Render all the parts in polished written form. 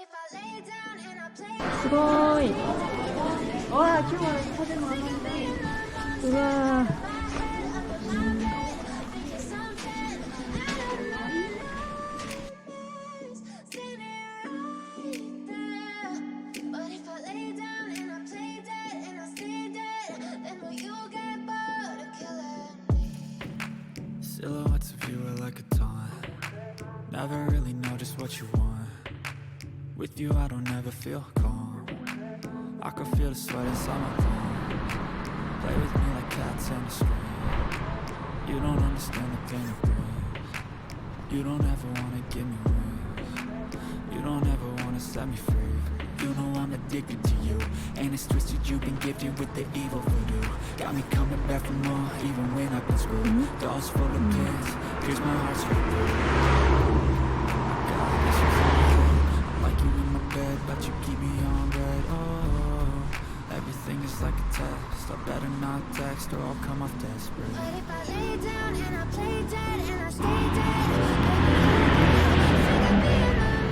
すごーい。わあ、今日は風も甘いね。うわー。Silhouettes of you are like a taunt. Never really know just what you want. With you I don't ever feel calm. I can feel the sweat inside my palm. Play with me like cats and a string. You don't understand the pain it brings. You don't ever wanna give me wings. You don't ever wanna set me free. You know I'm addicted to you, and it's twisted. You've been gifted with the evil voodoo. Got me coming back for more, even when I've been screwed. Dolls full of pins, here's my heart straight through. God, this is I like you in my bed, but you keep me on red. Oh, everything is like a test. I better not text or I'll come off desperate. But if I lay down and I play dead and I stay dead, I think I'd be a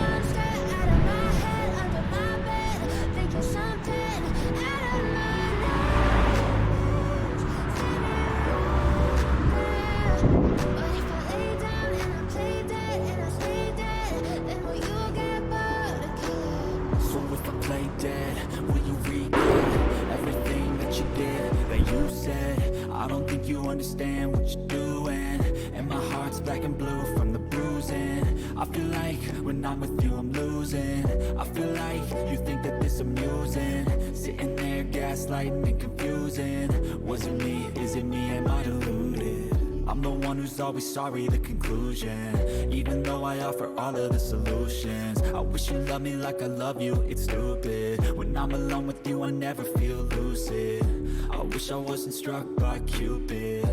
monster out of my head, under my bed, thinking something out of my nightmares. But if I lay down and I play dead and I stay dead, then will you get bored of killing me? So if I play dead, will you regret everything that you did, that you said? I don't think you understand what you're doing, and my heart's black and blue from the bruising. I feel like when I'm with you I'm losing. I feel like you think that this amusing, sitting there gaslighting and confusing. Was it me? Is it me? Am I deluded? I'm the one who's always sorry, the conclusion. Even though I offer all of the solutions, I wish you loved me like I love you, it's stupid. When I'm alone with you I never feel lucid. I wish I wasn't struck by Cupid.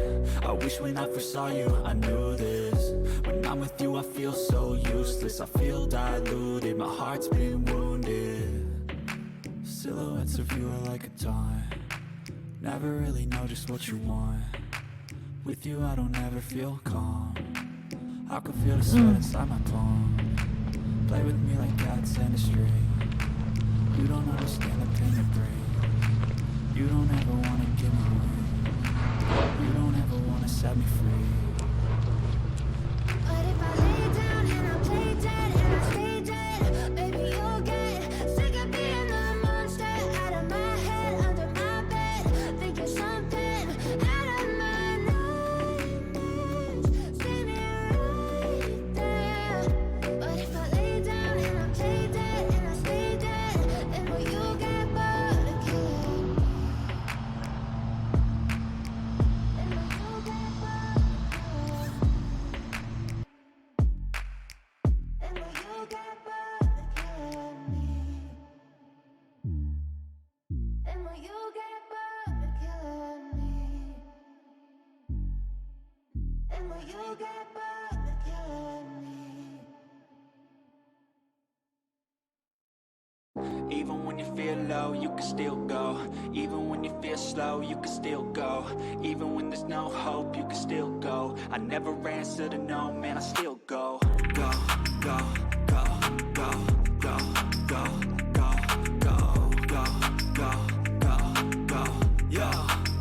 I wish when I first saw you I knew this. When I'm with you I feel so useless. I feel diluted, my heart's been wounded. Silhouettes of you are like a taunt. Never really know just what you want. With you I don't ever feel calm. I can feel the sweat inside my palm. Play with me like cats and a string. You don't understand the pain it brings. You don't ever wanna give me wings. You don't ever wanna set me free. But if I lay down and I play dead and I stay dead, baby you'll get sick of being the monster out of my head, under my bed, thinking something out of my nightmares. See me right there. But if I lay down and I play dead and I stay dead, then will you get bored of killing me? Then will you get bored of killing me? And will you get bored of killing me? And will you get bored of killing me? And will you get bored of killing me? Even when you feel low, you can still go. Even when you feel slow, you can still go. Even when there's no hope, you can still go. I never answer to no, man, I still go. Go, go, go, go, go, go, go, go, go, go, go, go, yo,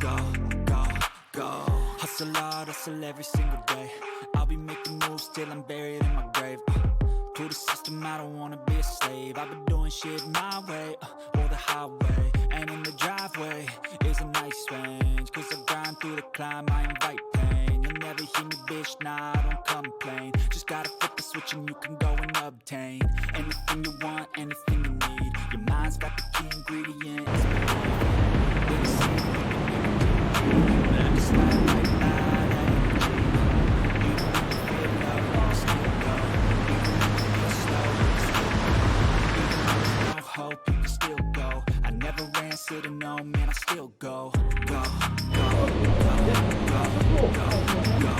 go, go, go. Hustle hard, hustle every single day. I'll be making moves till I'm buried in my grave. To the system, I don't wanna be a slave. I've been doing shit my way, or the highway. And in the driveway is a nice range. Cause I grind through the climb, I invite pain. You'll never hear me, bitch, nah, I don't complain. Just gotta flip the switch and you can go and obtain anything you want, anything you need. Your mind's got the key ingredient. It's like hope, you can still go. I never answer to no, man, I still go. Go, go, go, go, go, go, go. Go,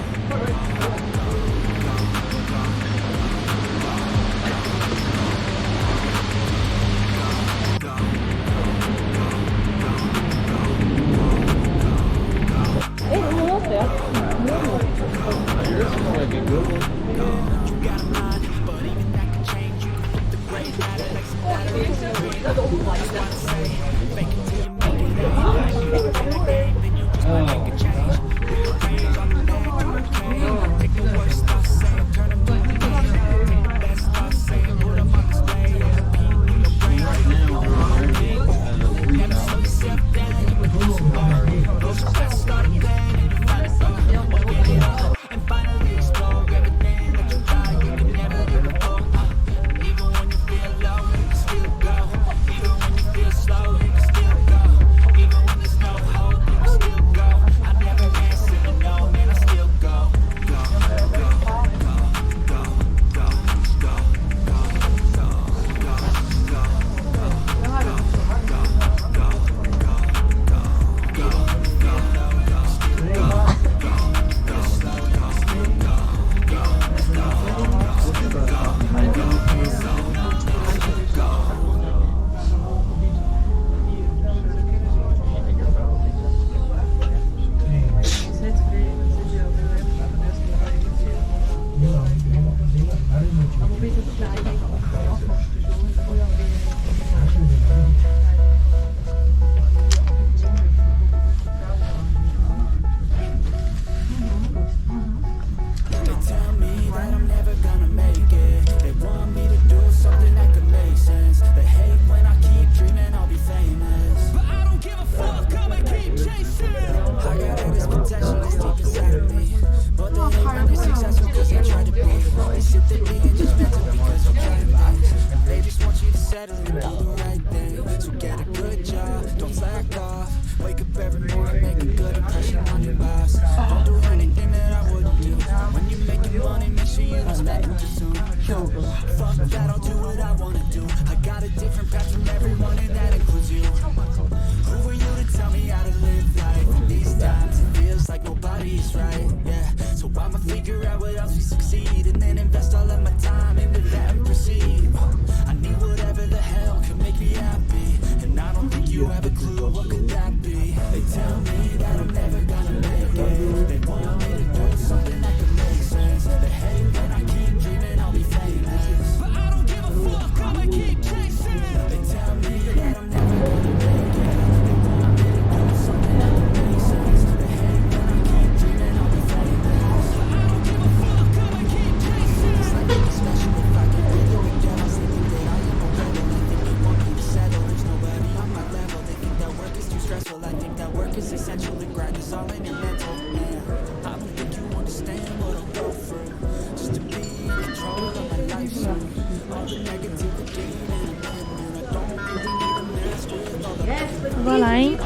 過来。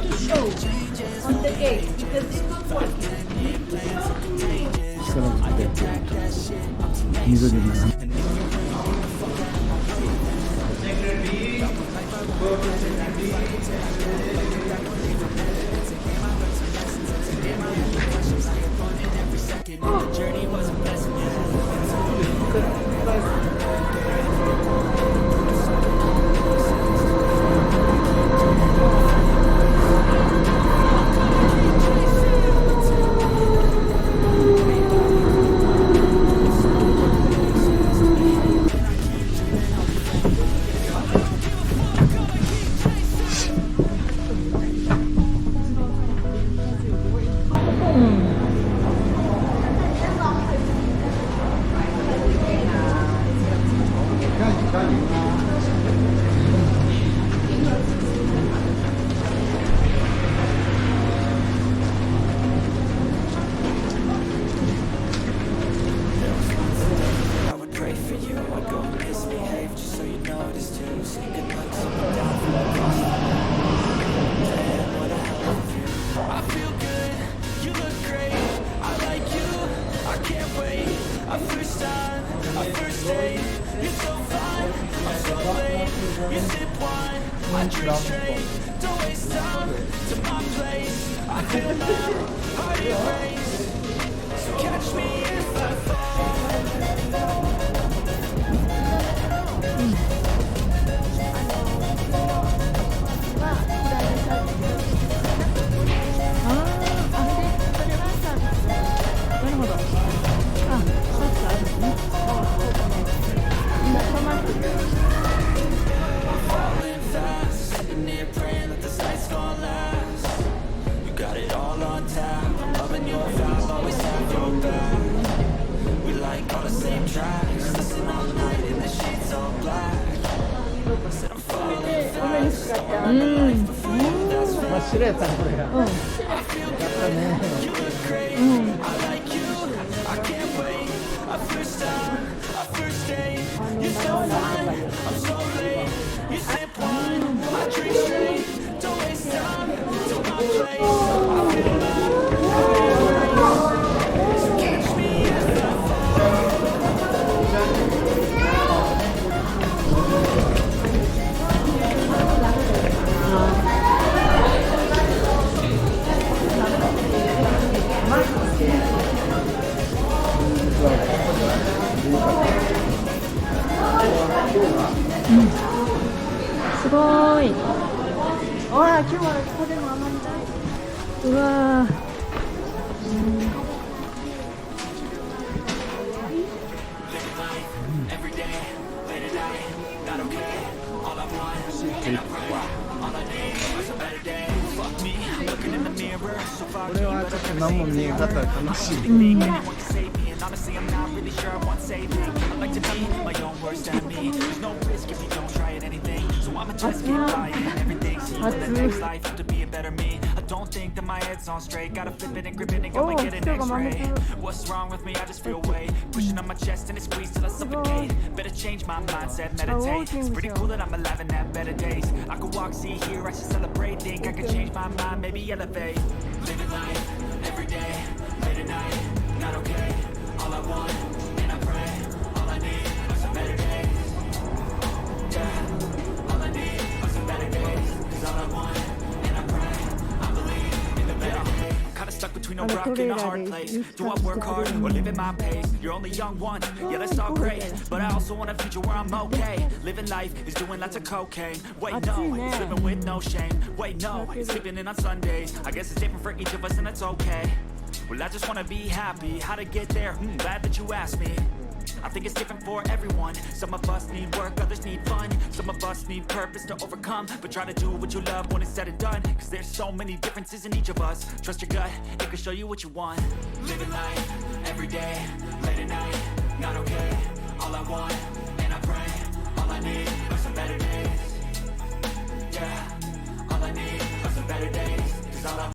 緑の雨につかった。真っ白やったねこれが。やったね。すごーい。わあ、今日は風もあまりない。うわー。これはちょっと何も見えんかったら楽しい。Honestly, I'm not really sure I want saving. I like to be my own worst enemy. There's no risk if you don't try at anything. So I'ma just keep buying everything. See you in the next life, have to be a better me. I don't think that my head's on straight. Gotta flip it and grip it and go and get an x-ray. What's wrong with me? I just feel weight pushing on my chest and it squeezes till I suffocate. Better change my mindset, meditate. It's pretty cool that I'm alive and have better days. I could walk, see, hear, I should celebrate. Think I could change my mind, maybe elevate. Living life, every day, late at night, not okay. All I want, and I pray, all I need are some better days. Yeah, all I need are some better days. 'Cause all I want, and I pray, I believe in the better days. Kinda stuck between a rock and a hard place. Do I work hard or live at my pace? You're only young once, yeah that's all great. But I also want a future where I'm okay. Living life is doing lots of cocaine. Wait no, it's living with no shame. Wait no, it's sleeping in on Sundays. I guess it's different for each of us and that's okay. Well, I just wanna be happy. How to get there? Glad that you asked me. I think it's different for everyone. Some of us need work, others need fun. Some of us need purpose to overcome. But try to do what you love when it's said and done. 'Cause there's so many differences in each of us. Trust your gut, it can show you what you want. Living life, every day, late at night, not okay. All I want, and I pray, all I need are some better days. Yeah, all I need are some better days. 'Cause all I